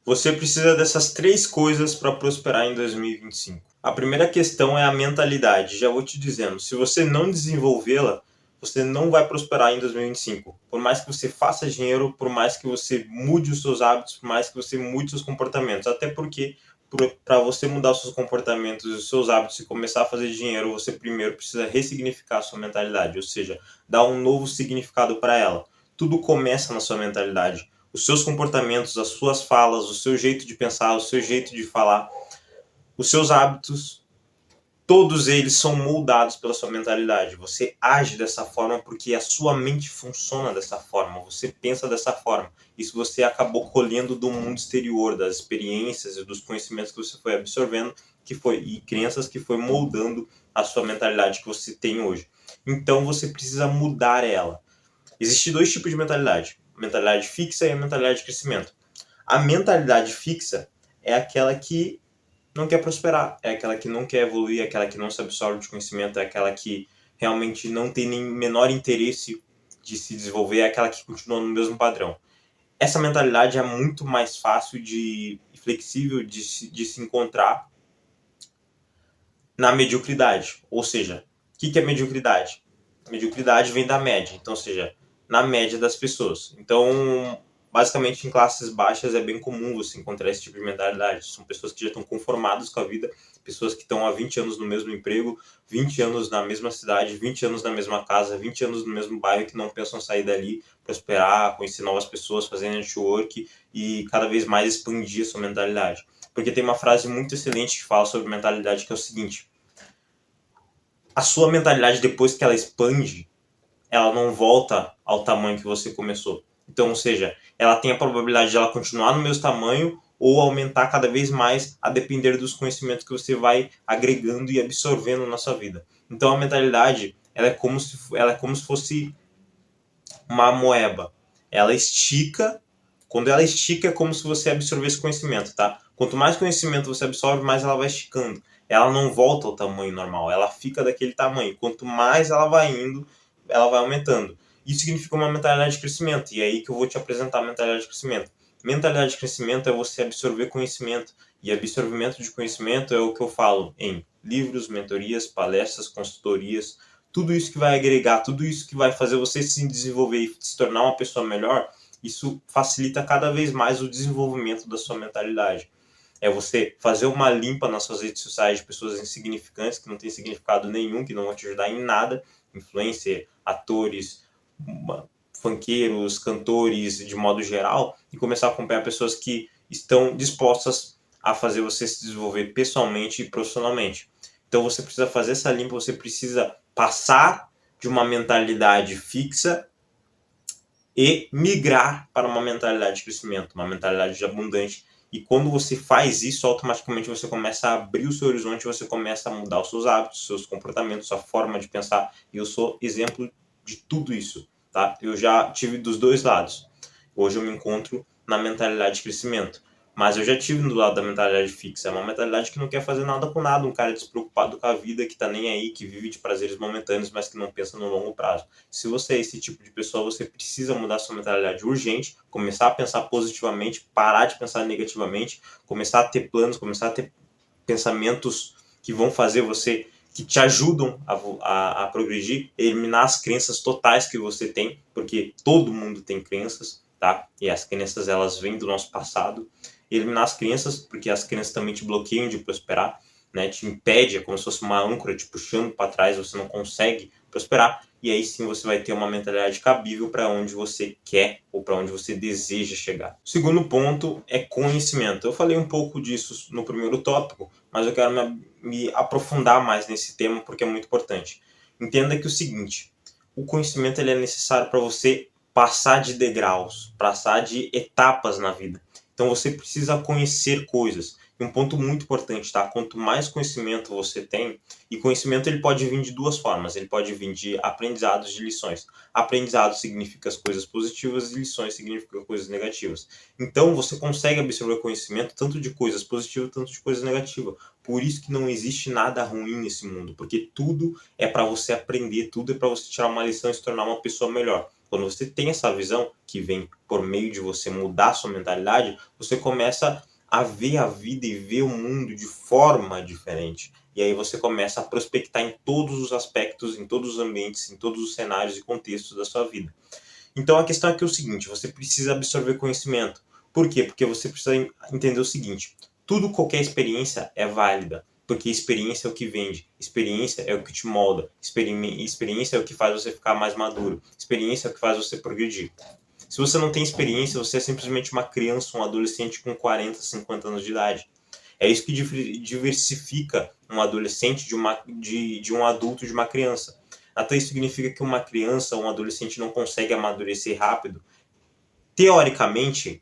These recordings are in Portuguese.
Você precisa dessas 3 coisas para prosperar em 2025. A primeira questão é a mentalidade. Já vou te dizendo, se você não desenvolvê-la, você não vai prosperar em 2025. Por mais que você faça dinheiro, por mais que você mude os seus hábitos, por mais que você mude seus comportamentos. Até porque, para você mudar os seus comportamentos e os seus hábitos e começar a fazer dinheiro, você primeiro precisa ressignificar a sua mentalidade, ou seja, dar um novo significado para ela. Tudo começa na sua mentalidade. Os seus comportamentos, as suas falas, o seu jeito de pensar, o seu jeito de falar, os seus hábitos, todos eles são moldados pela sua mentalidade. Você age dessa forma porque a sua mente funciona dessa forma, você pensa dessa forma. Isso você acabou colhendo do mundo exterior, das experiências e dos conhecimentos que você foi absorvendo e crenças que foi moldando a sua mentalidade que você tem hoje. Então você precisa mudar ela. Existem 2 tipos de mentalidade: a mentalidade fixa e a mentalidade de crescimento. A mentalidade fixa é aquela que não quer prosperar, é aquela que não quer evoluir, é aquela que não se absorve de conhecimento, é aquela que realmente não tem nem menor interesse de se desenvolver, é aquela que continua no mesmo padrão. Essa mentalidade é muito mais fácil e flexível de se encontrar na mediocridade. Ou seja, o que é mediocridade? Mediocridade vem da média, então, ou seja, na média das pessoas. Então, basicamente, em classes baixas é bem comum você encontrar esse tipo de mentalidade. São pessoas que já estão conformadas com a vida, pessoas que estão há 20 anos no mesmo emprego, 20 anos na mesma cidade, 20 anos na mesma casa, 20 anos no mesmo bairro, que não pensam sair dali, prosperar, conhecer novas pessoas, fazer network e cada vez mais expandir a sua mentalidade. Porque tem uma frase muito excelente que fala sobre mentalidade, que é o seguinte: a sua mentalidade, depois que ela expande, ela não volta ao tamanho que você começou. Então, ou seja, ela tem a probabilidade de ela continuar no mesmo tamanho ou aumentar cada vez mais a depender dos conhecimentos que você vai agregando e absorvendo na sua vida. Então, a mentalidade ela é como se fosse uma moeba. Ela estica. Quando ela estica, é como se você absorvesse conhecimento, tá? Quanto mais conhecimento você absorve, mais ela vai esticando. Ela não volta ao tamanho normal, ela fica daquele tamanho. Quanto mais ela vai indo, ela vai aumentando. Isso significa uma mentalidade de crescimento. E é aí que eu vou te apresentar a mentalidade de crescimento. Mentalidade de crescimento é você absorver conhecimento. E absorvimento de conhecimento é o que eu falo em livros, mentorias, palestras, consultorias. Tudo isso que vai agregar, tudo isso que vai fazer você se desenvolver e se tornar uma pessoa melhor, isso facilita cada vez mais o desenvolvimento da sua mentalidade. É você fazer uma limpa nas suas redes sociais de pessoas insignificantes, que não têm significado nenhum, que não vão te ajudar em nada, influencer, atores, funkeiros, cantores, de modo geral, e começar a acompanhar pessoas que estão dispostas a fazer você se desenvolver pessoalmente e profissionalmente. Então você precisa fazer essa limpa, você precisa passar de uma mentalidade fixa e migrar para uma mentalidade de crescimento, uma mentalidade de abundante. E quando você faz isso, automaticamente você começa a abrir o seu horizonte, você começa a mudar os seus hábitos, os seus comportamentos, sua forma de pensar. E eu sou exemplo de tudo isso, tá? Eu já tive dos 2 lados. Hoje eu me encontro na mentalidade de crescimento. Mas eu já tive do lado da mentalidade fixa. É uma mentalidade que não quer fazer nada com nada. Um cara despreocupado com a vida, que tá nem aí, que vive de prazeres momentâneos, mas que não pensa no longo prazo. Se você é esse tipo de pessoa, você precisa mudar sua mentalidade urgente, começar a pensar positivamente, parar de pensar negativamente, começar a ter planos, começar a ter pensamentos que vão fazer você, que te ajudam a progredir, eliminar as crenças totais que você tem, porque todo mundo tem crenças, tá? E as crenças, elas vêm do nosso passado. Eliminar as crenças, porque as crenças também te bloqueiam de prosperar, né? Te impede, é como se fosse uma âncora te puxando para trás, você não consegue prosperar. E aí sim você vai ter uma mentalidade cabível para onde você quer ou para onde você deseja chegar. O segundo ponto é conhecimento. Eu falei um pouco disso no primeiro tópico, mas eu quero me aprofundar mais nesse tema porque é muito importante. Entenda que é o seguinte: o conhecimento ele é necessário para você passar de degraus, passar de etapas na vida. Então você precisa conhecer coisas. E um ponto muito importante, tá? Quanto mais conhecimento você tem, e conhecimento ele pode vir de 2 formas. Ele pode vir de aprendizados, de lições. Aprendizado significa as coisas positivas e lições significa coisas negativas. Então você consegue absorver conhecimento tanto de coisas positivas, tanto de coisas negativas. Por isso que não existe nada ruim nesse mundo, porque tudo é para você aprender, tudo é para você tirar uma lição e se tornar uma pessoa melhor. Quando você tem essa visão, que vem por meio de você mudar a sua mentalidade, você começa a ver a vida e ver o mundo de forma diferente. E aí você começa a prospectar em todos os aspectos, em todos os ambientes, em todos os cenários e contextos da sua vida. Então a questão aqui é o seguinte, você precisa absorver conhecimento. Por quê? Porque você precisa entender o seguinte, qualquer experiência é válida, porque experiência é o que vende, experiência é o que te molda, experiência é o que faz você ficar mais maduro, experiência é o que faz você progredir. Se você não tem experiência, você é simplesmente uma criança, um adolescente com 40, 50 anos de idade. É isso que diversifica um adolescente de um adulto de uma criança. Até isso significa que uma criança ou um adolescente não consegue amadurecer rápido? Teoricamente,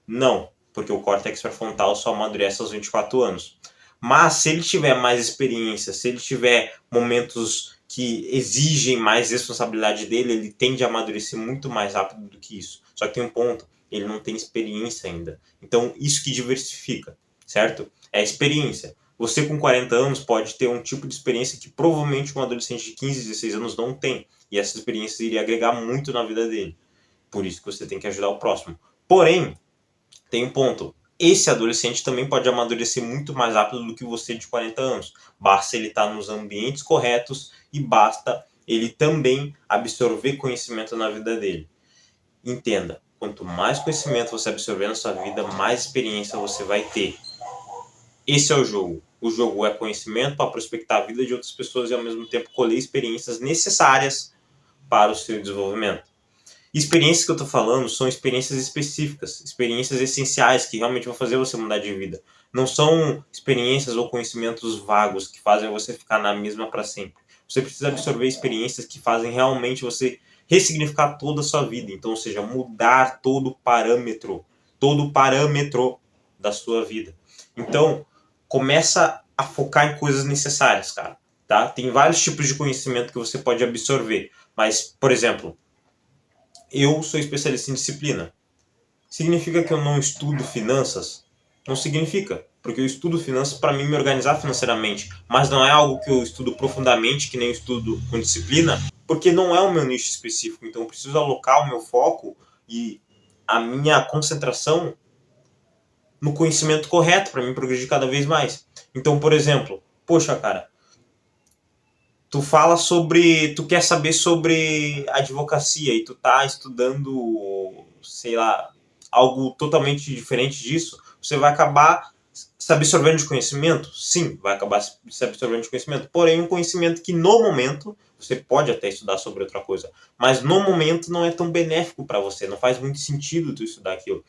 não, porque o córtex pré-frontal só amadurece aos 24 anos. Mas se ele tiver mais experiência, se ele tiver momentos que exigem mais responsabilidade dele, ele tende a amadurecer muito mais rápido do que isso. Só que tem um ponto, ele não tem experiência ainda. Então, isso que diversifica, certo? É a experiência. Você com 40 anos pode ter um tipo de experiência que provavelmente um adolescente de 15, 16 anos não tem. E essa experiência iria agregar muito na vida dele. Por isso que você tem que ajudar o próximo. Porém, tem um ponto. Esse adolescente também pode amadurecer muito mais rápido do que você de 40 anos. Basta ele estar nos ambientes corretos e basta ele também absorver conhecimento na vida dele. Entenda, quanto mais conhecimento você absorver na sua vida, mais experiência você vai ter. Esse é o jogo. O jogo é conhecimento para prospectar a vida de outras pessoas e ao mesmo tempo colher experiências necessárias para o seu desenvolvimento. Experiências que eu tô falando são experiências específicas, experiências essenciais que realmente vão fazer você mudar de vida. Não são experiências ou conhecimentos vagos que fazem você ficar na mesma para sempre. Você precisa absorver experiências que fazem realmente você ressignificar toda a sua vida. Então, ou seja, mudar todo o parâmetro da sua vida. Então, começa a focar em coisas necessárias, cara. Tá? Tem vários tipos de conhecimento que você pode absorver. Mas, por exemplo, eu sou especialista em disciplina. Significa que eu não estudo finanças? Não significa, porque eu estudo finanças para mim me organizar financeiramente, mas não é algo que eu estudo profundamente, que nem eu estudo com disciplina, porque não é o meu nicho específico, então eu preciso alocar o meu foco e a minha concentração no conhecimento correto para me progredir cada vez mais. Então, por exemplo, poxa, cara, tu quer saber sobre advocacia e tu tá estudando, sei lá, algo totalmente diferente disso, você vai acabar se absorvendo de conhecimento? Sim, vai acabar se absorvendo de conhecimento. Porém, um conhecimento que no momento, você pode até estudar sobre outra coisa, mas no momento não é tão benéfico para você, não faz muito sentido tu estudar aquilo.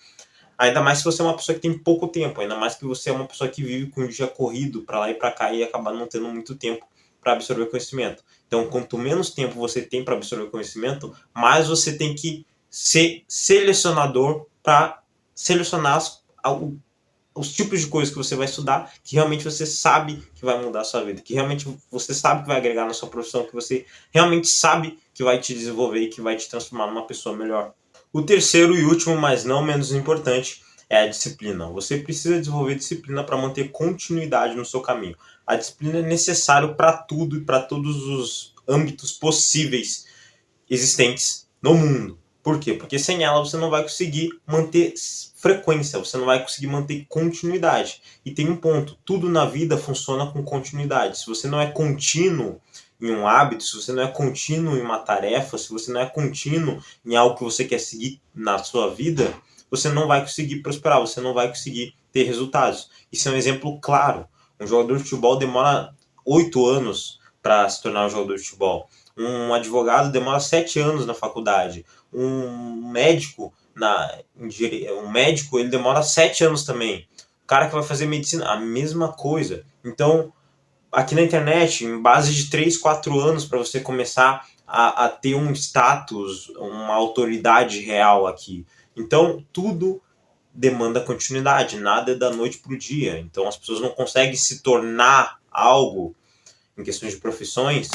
Ainda mais se você é uma pessoa que tem pouco tempo, ainda mais que você é uma pessoa que vive com um dia corrido para lá e para cá e acaba não tendo muito tempo para absorver conhecimento. Então, quanto menos tempo você tem para absorver conhecimento, mais você tem que ser selecionador para selecionar os tipos de coisas que você vai estudar, que realmente você sabe que vai mudar a sua vida, que realmente você sabe que vai agregar na sua profissão, que você realmente sabe que vai te desenvolver e que vai te transformar numa pessoa melhor. O terceiro e último, mas não menos importante, é a disciplina. Você precisa desenvolver disciplina para manter continuidade no seu caminho. A disciplina é necessária para tudo e para todos os âmbitos possíveis existentes no mundo. Por quê? Porque sem ela você não vai conseguir manter frequência, você não vai conseguir manter continuidade. E tem um ponto, tudo na vida funciona com continuidade. Se você não é contínuo em um hábito, se você não é contínuo em uma tarefa, se você não é contínuo em algo que você quer seguir na sua vida, você não vai conseguir prosperar, você não vai conseguir ter resultados. Isso é um exemplo claro. Um jogador de futebol demora 8 anos para se tornar um jogador de futebol. Um advogado demora 7 anos na faculdade. Um médico, ele demora 7 anos também. O cara que vai fazer medicina, a mesma coisa. Então, aqui na internet, em base de 3, 4 anos para você começar a ter um status, uma autoridade real aqui. Então, tudo demanda continuidade, nada é da noite para o dia. Então, as pessoas não conseguem se tornar algo em questões de profissões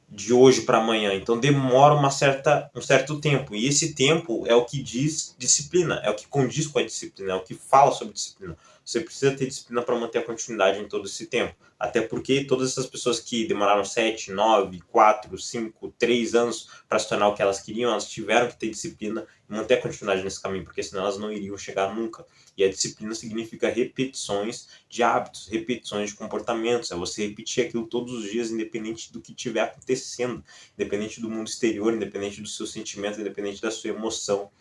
de hoje para amanhã. Então demora um certo tempo. E esse tempo é o que diz disciplina, é o que condiz com a disciplina, é o que fala sobre disciplina. Você precisa ter disciplina para manter a continuidade em todo esse tempo. Até porque todas essas pessoas que demoraram 7, 9, 4, 5, 3 anos para se tornar o que elas queriam, elas tiveram que ter disciplina e manter a continuidade nesse caminho, porque senão elas não iriam chegar nunca. E a disciplina significa repetições de hábitos, repetições de comportamentos. É você repetir aquilo todos os dias, independente do que estiver acontecendo, independente do mundo exterior, independente dos seus sentimentos, independente da sua emoção,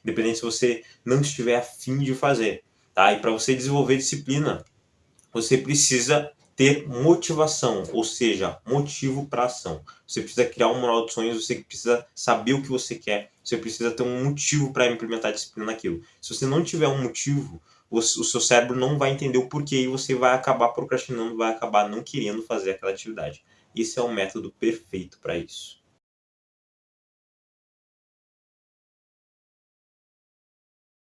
independente se você não estiver afim de fazer. Tá? E para você desenvolver disciplina, você precisa ter motivação, ou seja, motivo para ação. Você precisa criar um manual de sonhos, você precisa saber o que você quer, você precisa ter um motivo para implementar a disciplina naquilo. Se você não tiver um motivo, o seu cérebro não vai entender o porquê e você vai acabar procrastinando, vai acabar não querendo fazer aquela atividade. Esse é o método perfeito para isso.